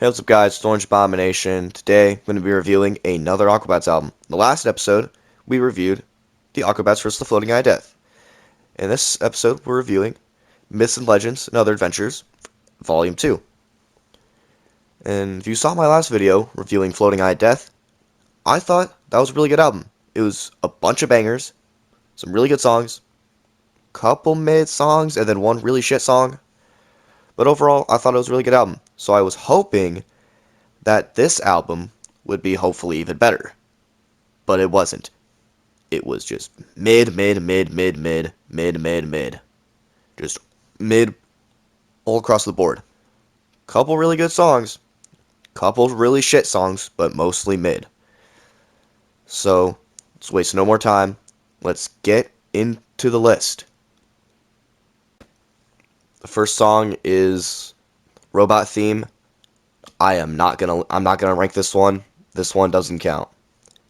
Hey, what's up guys, it's Orange Abomination. Today, I'm going to be reviewing another Aquabats album. In the last episode, we reviewed the Aquabats vs. the Floating Eye of Death. In this episode, we're reviewing Myths and Legends and Other Adventures, Volume 2. And if you saw my last video reviewing Floating Eye of Death, I thought that was a really good album. It was a bunch of bangers, some really good songs, couple mid songs, and then one really shit song. But overall, I thought it was a really good album. So I was hoping that this album would be hopefully even better. But it wasn't. It was just mid. Just mid all across the board. Couple really good songs. Couple really shit songs, but mostly mid. So, let's waste no more time. Let's get into the list. The first song is Robot Theme. I'm not gonna rank this one. This one doesn't count.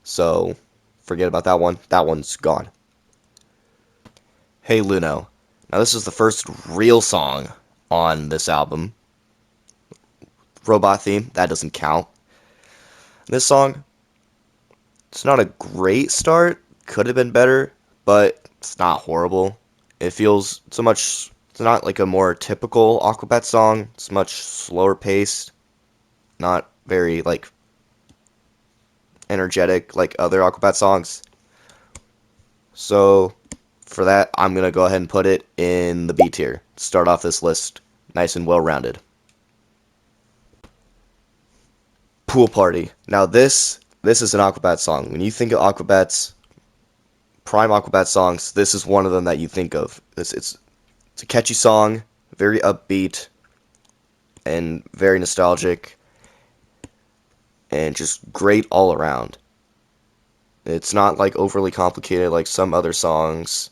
So forget about that one. That one's gone. Hey Luno. Now this is the first real song on this album. Robot Theme, that doesn't count. This song, it's not a great start. Could have been better, but it's not horrible. It feels it's not like a more typical Aquabat song. It's much slower paced. Not very energetic like other Aquabat songs. So for that, I'm gonna go ahead and put it in the B tier. Start off this list nice and well rounded. Pool Party. Now this is an Aquabat song. When you think of Aquabats, prime Aquabat songs, this is one of them that you think of. It's a catchy song, very upbeat, and very nostalgic, and just great all around. It's not like overly complicated like some other songs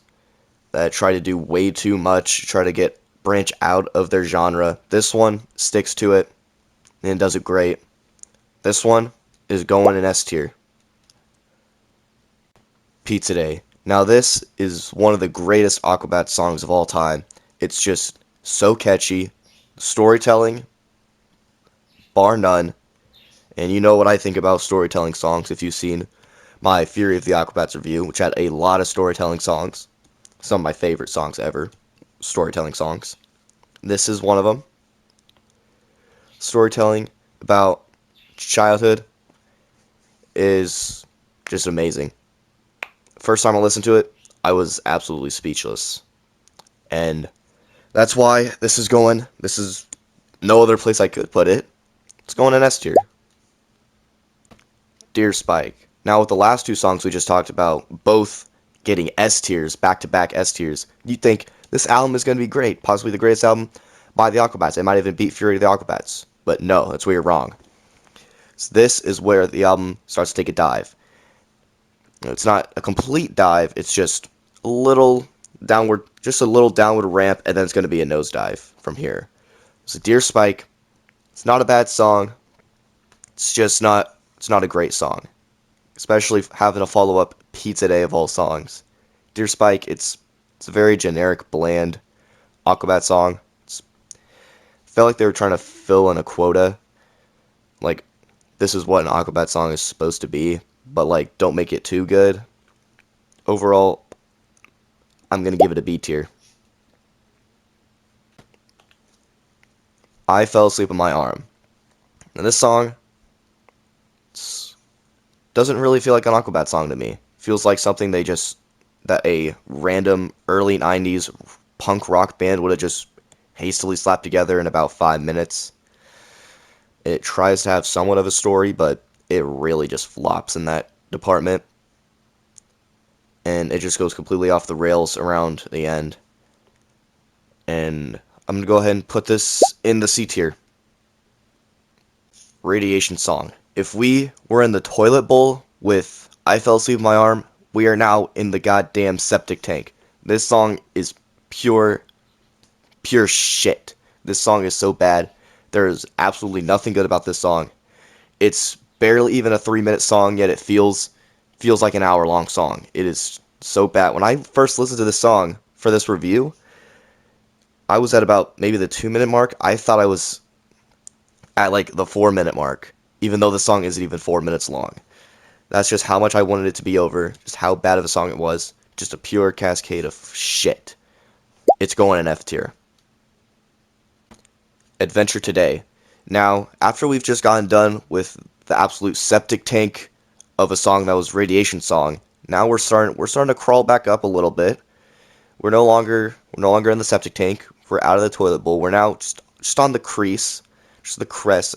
that try to do way too much, try to branch out of their genre. This one sticks to it and does it great. This one is going in S tier. Pizza Day. Now this is one of the greatest Aquabat songs of all time. It's just so catchy. Storytelling, bar none. And you know what I think about storytelling songs if you've seen my Fury of the Aquabats review, which had a lot of storytelling songs. Some of my favorite songs ever. Storytelling songs. This is one of them. Storytelling about childhood is just amazing. First time I listened to it, I was absolutely speechless. And that's why this is no other place I could put it. It's going in S tier. Dear Spike. Now with the last two songs we just talked about, both getting S tiers, back-to-back S tiers, you'd think this album is going to be great, possibly the greatest album by the Aquabats. It might even beat Fury of the Aquabats. But no, that's where you're wrong. So this is where the album starts to take a dive. It's not a complete dive, it's just a little downward ramp, and then it's going to be a nosedive from here. So Dear Spike, it's not a bad song. It's not a great song. Especially having a follow-up Pizza Day of all songs. Dear Spike, it's a very generic, bland Aquabat song. Felt like they were trying to fill in a quota. Like, this is what an Aquabat song is supposed to be, but like, don't make it too good. Overall, I'm gonna give it a B tier. I Fell Asleep on My Arm. Now this song doesn't really feel like an Aquabat song to me. Feels like something that a random early 90s punk rock band would have just hastily slapped together in about 5 minutes. It tries to have somewhat of a story, but it really just flops in that department. And it just goes completely off the rails around the end. And I'm going to go ahead and put this in the C tier. Radiation Song. If we were in the toilet bowl with I Fell Asleep on My Arm, we are now in the goddamn septic tank. This song is pure shit. This song is so bad. There is absolutely nothing good about this song. It's barely even a 3-minute song, yet it feels like an hour-long song. It is so bad. When I first listened to this song for this review, I was at about maybe the 2-minute mark. I thought I was at like the 4 minute mark, even though the song isn't even 4 minutes long. That's just how much I wanted it to be over, just how bad of a song it was. Just a pure cascade of shit. It's going in F tier. Adventure Today. Now, after we've just gotten done with the absolute septic tank of a song that was Radiation Song, now we're starting to crawl back up a little bit. We're no longer in the septic tank. We're out of the toilet bowl. We're now just on the crease, just the crest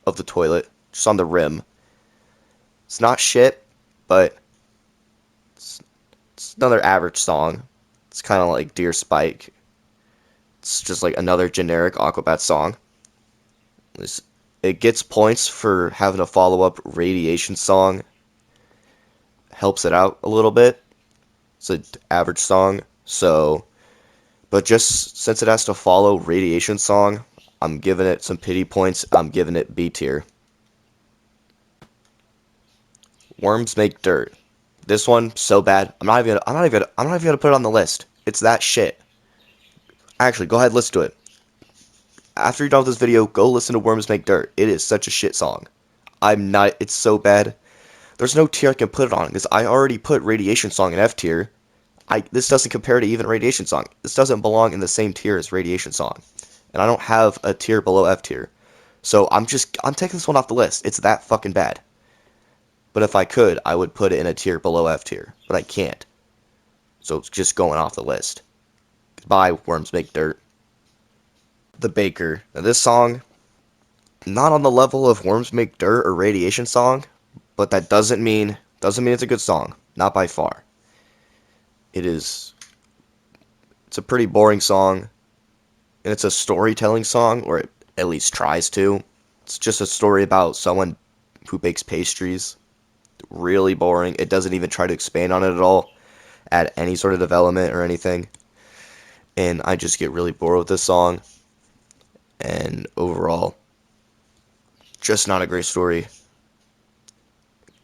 of the toilet, just on the rim. It's not shit, but it's another average song. It's kind of like Deer Spike. It's just like another generic Aquabat song. It gets points for having a follow-up Radiation song. Helps it out a little bit. It's an average song, so... But just since it has to follow Radiation song, I'm giving it some pity points. I'm giving it B tier. Worms Make Dirt. This one so bad. I'm not even gonna put it on the list. It's that shit. Actually, go ahead and listen to it. After you're done with this video, go listen to Worms Make Dirt. It is such a shit song. It's so bad. There's no tier I can put it on, because I already put Radiation Song in F tier. This doesn't compare to even Radiation Song. This doesn't belong in the same tier as Radiation Song. And I don't have a tier below F tier. So I'm taking this one off the list. It's that fucking bad. But if I could, I would put it in a tier below F tier. But I can't. So it's just going off the list. Goodbye, Worms Make Dirt. The Baker. Now this song, not on the level of Worms Make Dirt or Radiation Song, but that doesn't mean it's a good song. Not by far. It's a pretty boring song, and it's a storytelling song, or it at least tries to. It's just a story about someone who bakes pastries. Really boring. It doesn't even try to expand on it at all, add any sort of development or anything. And I just get really bored with this song. And overall, just not a great story.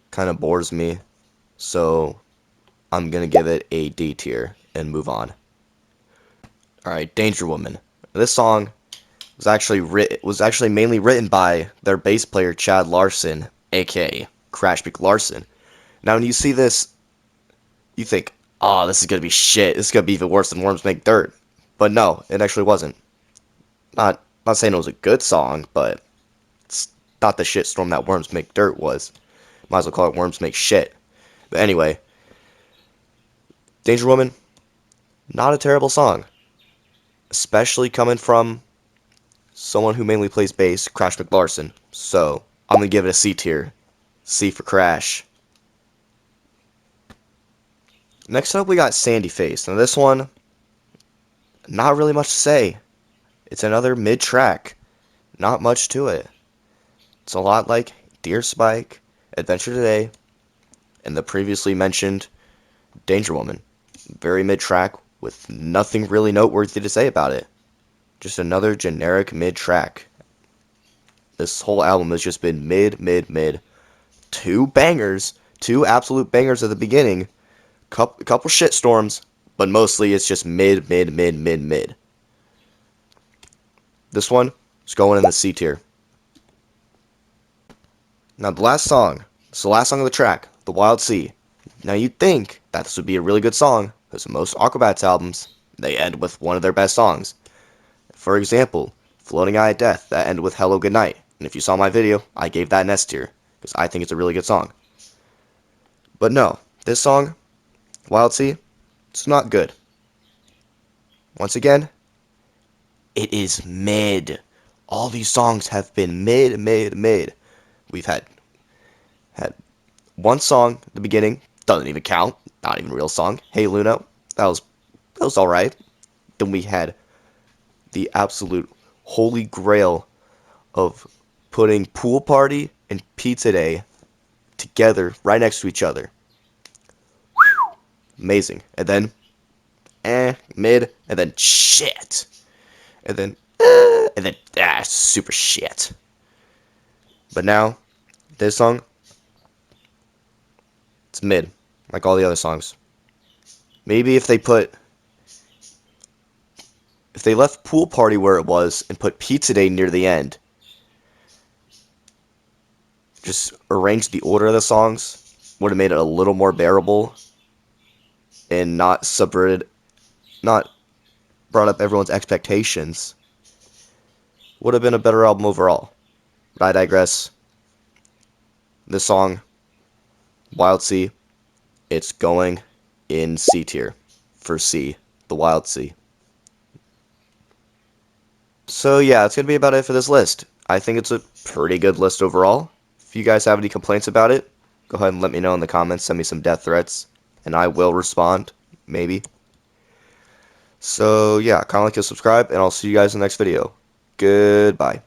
Kind of bores me. So I'm going to give it a D tier and move on. Alright, Danger Woman. This song was actually mainly written by their bass player Chad Larson, aka Crash Larson. Now when you see this, you think, oh, this is going to be shit. This is going to be even worse than Worms Make Dirt. But no, it actually wasn't. Not saying it was a good song, but it's not the shitstorm that Worms Make Dirt was. Might as well call it Worms Make Shit. But anyway, Danger Woman, not a terrible song. Especially coming from someone who mainly plays bass, Crash McLarson. So, I'm going to give it a C tier. C for Crash. Next up, we got Sandy Face. Now this one, not really much to say. It's another mid-track. Not much to it. It's a lot like Deer Spike, Adventure Today, and the previously mentioned Danger Woman. Very mid-track with nothing really noteworthy to say about it. Just another generic mid-track. This whole album has just been mid. Two bangers, two absolute bangers at the beginning. Couple shitstorms, but mostly it's just mid. This one is going in the C tier. Now the last song, it's the last song of the track, The Wild Sea. Now you'd think that this would be a really good song, because most Aquabats albums, they end with one of their best songs. For example, Floating Eye of Death, that ended with Hello Goodnight. And if you saw my video, I gave that an S tier, because I think it's a really good song. But no, this song, Wild Sea, it's not good. Once again, it is mid. All these songs have been mid. We've had one song at the beginning, doesn't even count, not even a real song. Hey Luno, that was alright. Then we had the absolute holy grail of putting Pool Party and Pizza Day together right next to each other. Whew. Amazing. And then mid, and then shit. And then super shit. But now, this song, it's mid, like all the other songs. Maybe if they left Pool Party where it was and put Pizza Day near the end, just arranged the order of the songs, would have made it a little more bearable and not subverted, not brought up everyone's expectations, would have been a better album overall. But I digress. This song, Wild Sea, it's going in C tier for C, the Wild Sea. So yeah, it's going to be about it for this list. I think it's a pretty good list overall. If you guys have any complaints about it, go ahead and let me know in the comments. Send me some death threats, and I will respond, maybe. So yeah, comment, like, and subscribe, and I'll see you guys in the next video. Goodbye.